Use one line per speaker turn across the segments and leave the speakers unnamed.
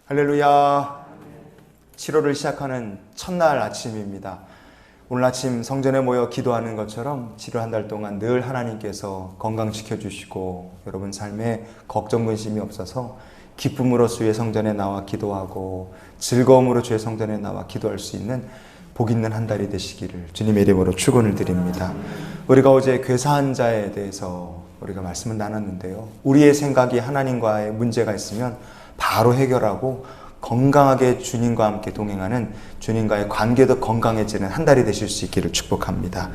할렐루야. 7월을 시작하는 첫날 아침입니다. 오늘 아침 성전에 모여 기도하는 것처럼 지루 한 달 동안 늘 하나님께서 건강 지켜주시고 여러분 삶에 걱정 근심이 없어서 기쁨으로 주의 성전에 나와 기도하고 즐거움으로 주의 성전에 나와 기도할 수 있는 복 있는 한 달이 되시기를 주님의 이름으로 축원을 드립니다. 우리가 어제 괴사한 자에 대해서 우리가 말씀을 나눴는데요. 우리의 생각이 하나님과의 문제가 있으면 바로 해결하고 건강하게 주님과 함께 동행하는 주님과의 관계도 건강해지는 한 달이 되실 수 있기를 축복합니다.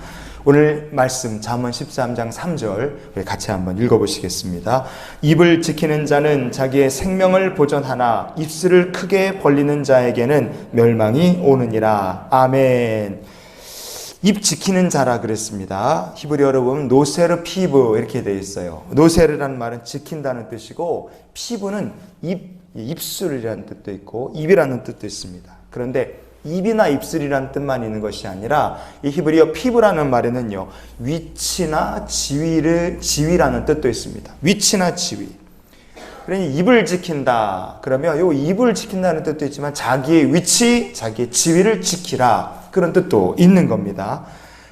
오늘 말씀 잠언 13장 3절 우리 같이 한번 읽어보시겠습니다. 입을 지키는 자는 자기의 생명을 보존하나 입술을 크게 벌리는 자에게는 멸망이 오느니라. 아멘. 입 지키는 자라 그랬습니다. 히브리어로 보면 노세르 피브 이렇게 되어 있어요. 노세르라는 말은 지킨다는 뜻이고 피부는 입술이라는 뜻도 있고 입이라는 뜻도 있습니다. 그런데 입이나 입술이라는 뜻만 있는 것이 아니라 이 히브리어 피부라는 말에는요, 위치나 지위라는 뜻도 있습니다. 위치나 지위. 그러니 입을 지킨다. 그러면 이 입을 지킨다는 뜻도 있지만 자기의 위치, 자기의 지위를 지키라. 그런 뜻도 있는 겁니다.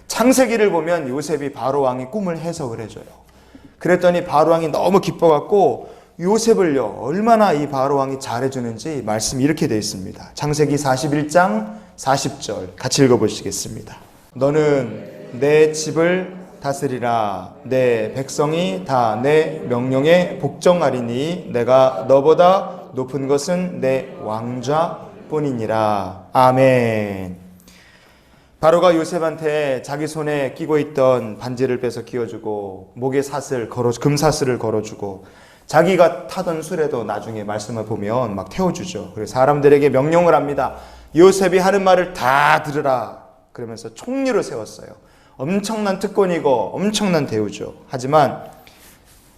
창세기를 보면 요셉이 바로왕의 꿈을 해석을 해줘요. 그랬더니 바로왕이 너무 기뻐갖고 요셉을요, 얼마나 이 바로왕이 잘해주는지 말씀이 이렇게 되어 있습니다. 창세기 41장 40절 같이 읽어보시겠습니다. 너는 내 집을 다스리라. 내 백성이 다 내 명령에 복종하리니 내가 너보다 높은 것은 내 왕좌뿐이니라. 아멘. 바로가 요셉한테 자기 손에 끼고 있던 반지를 빼서 끼워주고 목에 금사슬을 걸어주고 자기가 타던 술에도 나중에 말씀을 보면 막 태워주죠. 그래서 사람들에게 명령을 합니다. 요셉이 하는 말을 다 들으라. 그러면서 총리로 세웠어요. 엄청난 특권이고 엄청난 대우죠. 하지만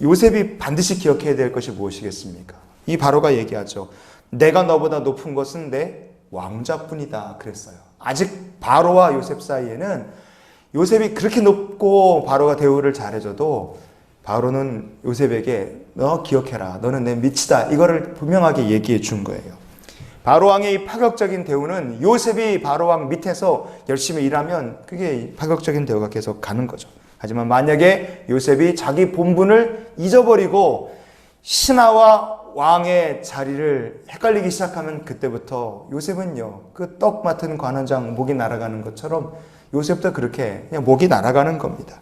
요셉이 반드시 기억해야 될 것이 무엇이겠습니까? 이 바로가 얘기하죠. 내가 너보다 높은 것은 내 왕좌뿐이다 그랬어요. 아직 바로와 요셉 사이에는 요셉이 그렇게 높고 바로가 대우를 잘해줘도 바로는 요셉에게 너 기억해라. 너는 내 밑이다. 이거를 분명하게 얘기해 준 거예요. 바로왕의 이 파격적인 대우는 요셉이 바로왕 밑에서 열심히 일하면 그게 파격적인 대우가 계속 가는 거죠. 하지만 만약에 요셉이 자기 본분을 잊어버리고 신하와 왕의 자리를 헷갈리기 시작하면 그때부터 요셉은요, 그 떡 맡은 관원장 목이 날아가는 것처럼 요셉도 그렇게 그냥 목이 날아가는 겁니다.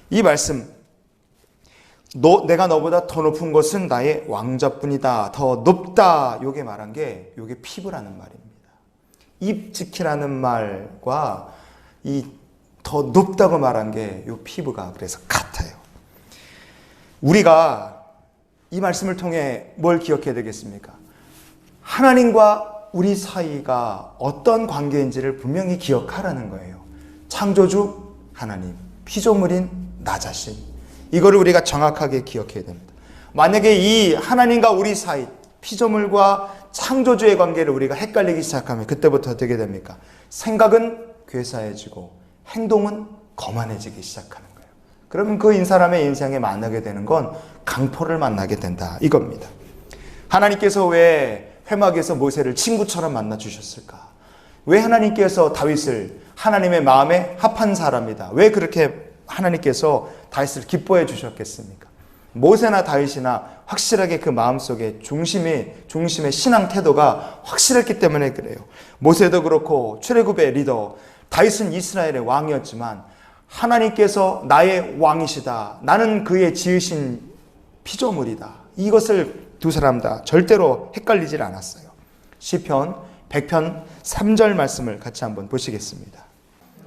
이 말씀, 내가 너보다 더 높은 것은 나의 왕좌뿐이다. 더 높다. 요게 말한 게 요게 피부라는 말입니다. 입 지키라는 말과 이 더 높다고 말한 게 요 피부가 그래서 같아요. 우리가 이 말씀을 통해 뭘 기억해야 되겠습니까? 하나님과 우리 사이가 어떤 관계인지를 분명히 기억하라는 거예요. 창조주 하나님, 피조물인 나 자신. 이거를 우리가 정확하게 기억해야 됩니다. 만약에 이 하나님과 우리 사이, 피조물과 창조주의 관계를 우리가 헷갈리기 시작하면 그때부터 어떻게 됩니까? 생각은 괴사해지고 행동은 거만해지기 시작하는 거예요. 그러면 그 사람의 인생에 만나게 되는 건 강포를 만나게 된다 이겁니다. 하나님께서 왜 회막에서 모세를 친구처럼 만나 주셨을까? 왜 하나님께서 다윗을 하나님의 마음에 합한 사람이다. 왜 그렇게 하나님께서 다윗을 기뻐해 주셨겠습니까? 모세나 다윗이나 확실하게 그 마음속에 중심의 신앙 태도가 확실했기 때문에 그래요. 모세도 그렇고 출애굽의 리더, 다윗은 이스라엘의 왕이었지만 하나님께서 나의 왕이시다. 나는 그의 지으신 피조물이다. 이것을 두 사람 다 절대로 헷갈리질 않았어요. 시편 100편 3절 말씀을 같이 한번 보시겠습니다.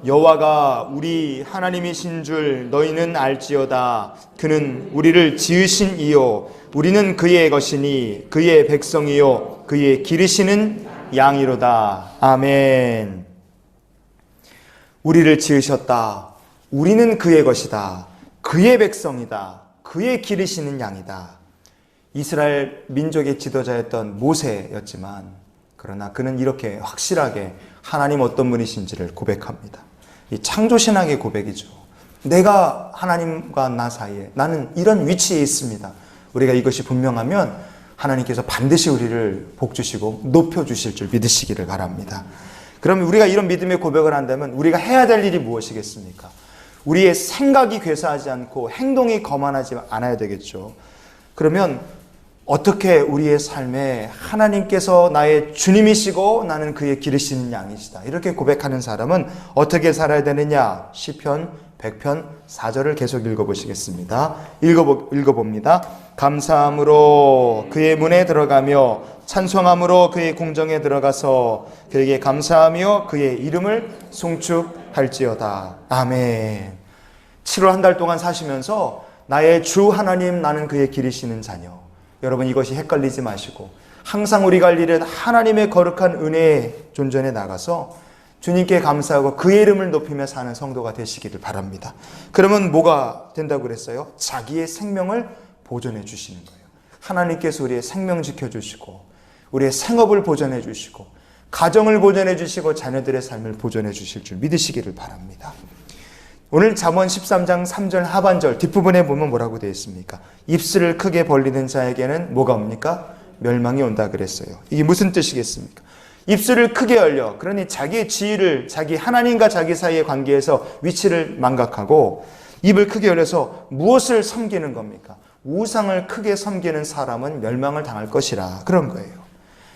여호와가 우리 하나님이신 줄 너희는 알지어다. 그는 우리를 지으신 이요 우리는 그의 것이니 그의 백성이요 그의 기르시는 양이로다. 아멘. 우리를 지으셨다. 우리는 그의 것이다. 그의 백성이다. 그의 기르시는 양이다. 이스라엘 민족의 지도자였던 모세였지만 그러나 그는 이렇게 확실하게 하나님 어떤 분이신지를 고백합니다. 이 창조신학의 고백이죠. 내가 하나님과 나 사이에 나는 이런 위치에 있습니다. 우리가 이것이 분명하면 하나님께서 반드시 우리를 복주시고 높여주실 줄 믿으시기를 바랍니다. 그러면 우리가 이런 믿음의 고백을 한다면 우리가 해야 될 일이 무엇이겠습니까? 우리의 생각이 괴사하지 않고 행동이 거만하지 않아야 되겠죠. 그러면 어떻게 우리의 삶에 하나님께서 나의 주님이시고 나는 그의 기르시는 양이시다, 이렇게 고백하는 사람은 어떻게 살아야 되느냐? 시편 100편 4절을 계속 읽어보시겠습니다. 읽어봅니다. 감사함으로 그의 문에 들어가며 찬송함으로 그의 궁정에 들어가서 그에게 감사하며 그의 이름을 송축할지어다. 아멘. 7월 한 달 동안 사시면서 나의 주 하나님, 나는 그의 기르시는 자녀. 여러분, 이것이 헷갈리지 마시고 항상 우리가 할 일은 하나님의 거룩한 은혜의 존전에 나가서 주님께 감사하고 그의 이름을 높이며 사는 성도가 되시기를 바랍니다. 그러면 뭐가 된다고 그랬어요? 자기의 생명을 보존해 주시는 거예요. 하나님께서 우리의 생명 지켜주시고 우리의 생업을 보존해 주시고 가정을 보존해 주시고 자녀들의 삶을 보존해 주실 줄 믿으시기를 바랍니다. 오늘 잠언 13장 3절 하반절 뒷부분에 보면 뭐라고 되어 있습니까? 입술을 크게 벌리는 자에게는 뭐가 옵니까? 멸망이 온다 그랬어요. 이게 무슨 뜻이겠습니까? 입술을 크게 열려, 그러니 자기의 지위를, 자기 하나님과 자기 사이의 관계에서 위치를 망각하고 입을 크게 열려서 무엇을 섬기는 겁니까? 우상을 크게 섬기는 사람은 멸망을 당할 것이라, 그런 거예요.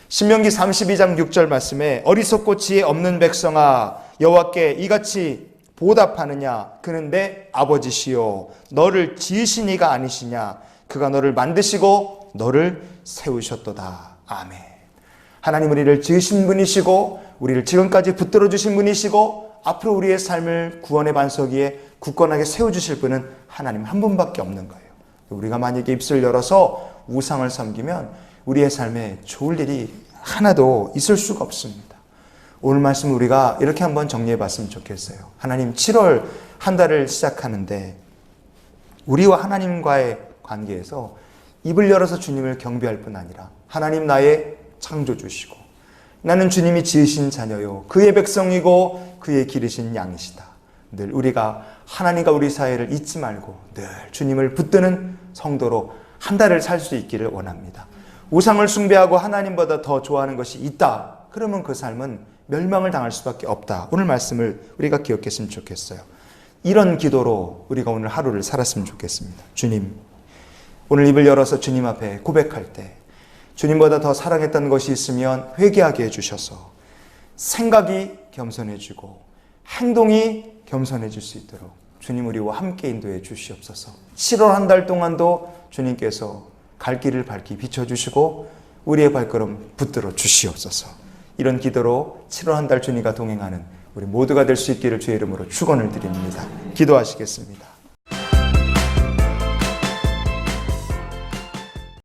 신명기 32장 6절 말씀에 어리석고 지혜 없는 백성아, 여호와께 이같이 보답하느냐? 그는 내 아버지시요 너를 지으신 이가 아니시냐? 그가 너를 만드시고 너를 세우셨도다. 아멘. 하나님 우리를 지으신 분이시고 우리를 지금까지 붙들어 주신 분이시고 앞으로 우리의 삶을 구원의 반석 위에 굳건하게 세워주실 분은 하나님 한 분밖에 없는 거예요. 우리가 만약에 입술을 열어서 우상을 섬기면 우리의 삶에 좋을 일이 하나도 있을 수가 없습니다. 오늘 말씀 우리가 이렇게 한번 정리해 봤으면 좋겠어요. 하나님, 7월 한 달을 시작하는데 우리와 하나님과의 관계에서 입을 열어서 주님을 경배할 뿐 아니라 하나님 나의 창조주시고 나는 주님이 지으신 자녀요 그의 백성이고 그의 기르신 양이시다. 늘 우리가 하나님과 우리 사이를 잊지 말고 늘 주님을 붙드는 성도로 한 달을 살 수 있기를 원합니다. 우상을 숭배하고 하나님보다 더 좋아하는 것이 있다, 그러면 그 삶은 멸망을 당할 수밖에 없다. 오늘 말씀을 우리가 기억했으면 좋겠어요. 이런 기도로 우리가 오늘 하루를 살았으면 좋겠습니다. 주님, 오늘 입을 열어서 주님 앞에 고백할 때 주님보다 더 사랑했던 것이 있으면 회개하게 해주셔서 생각이 겸손해지고 행동이 겸손해질 수 있도록 주님 우리와 함께 인도해 주시옵소서. 7월 한 달 동안도 주님께서 갈 길을 밝히 비춰주시고 우리의 발걸음 붙들어 주시옵소서. 이런 기도로 7월 한 달 주님과 동행하는 우리 모두가 될 수 있기를 주의 이름으로 축원을 드립니다. 기도하시겠습니다.